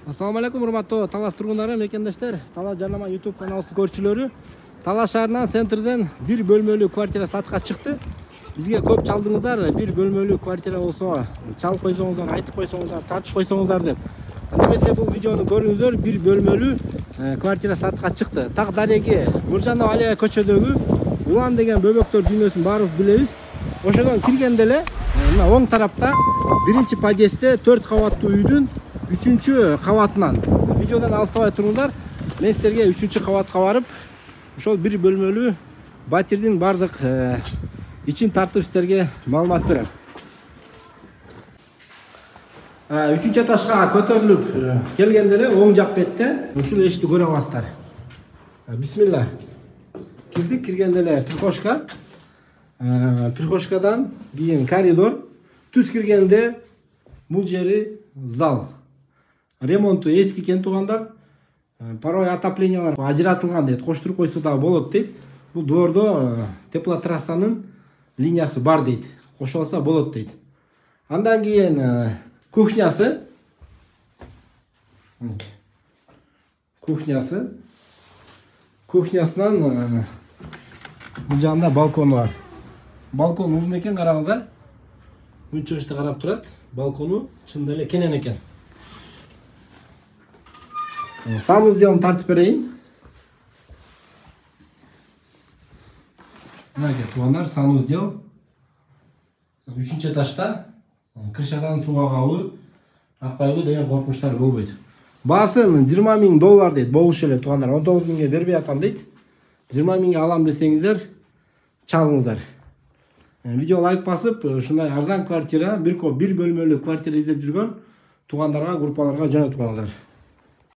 Assalamu alaikum урматтуу Талас тургундары, мекендештер, Талас Жарнама YouTube каналыбыздын көрчүлөрү. Талас шаарынан центрден бир бөлмөлүү квартира сатка чыкты. Бизге көп чалдыңыздар, бир бөлмөлүү квартира болсо, чал койсоңуздар, айтып койсоңуздар, тартып койсоңуздар деп. Немесе бул видеону көрүңүздөр, бир бөлмөлүү квартира сатка чыкты. Так дареги Муржанов Алия көчөдөгү Улан деген бөбөктөр дүйнөсүн баарыбыз билебиз. Ошодон киргенде эле мына оң тарапта биринчи подъездде 4 кабаттуу үйдүн 3-чү кабатынан. Видеодон алыстабай туруңдар. Мен силерге 3-чү кабатка барып, ошол бир бөлмөлүү батирдин бардык ичин тартып силерге маалымат берем. 3-чү этажга көтөрүлүп келгенде эле оң жак бетте ушул эшикти көрө аласыздар. Бисмилла. Кирдик, киргенде эле прихожка. Прихожкадан кийин коридор. Түз киргенде бул жери зал. Ремонту эски экен туугандар. Порой отоплениялар ажыратылган дейт. Коштуруп койсо да болот дейт. Бул доордо теплотрассанын линиясы бар дейт. Кошулса болот дейт. Андан кийин кухнясы. Кухнясынан бул жагында балкону бар. Балкон узун экен, караңыздар. Күн чыгышты карап турат. Балкону чында эле кенен экен. Санузелин тартып берейин. Мынакей туугандар, санузел 3-чү этажда. Крышадан суу агабы, акпайбы деген коркунучтар болбойт. Баасын $20,000 дейт. Болуш эле туугандар. 19,000 бербей атам дейт. 20,000 алам десеңиздер, чалыңыздар. Видео лайк басып, ушундай арзан квартира, бир бөлмөлүү квартира издеп жүргөн туугандарга, группаларга жөнөтүп алыңыздар.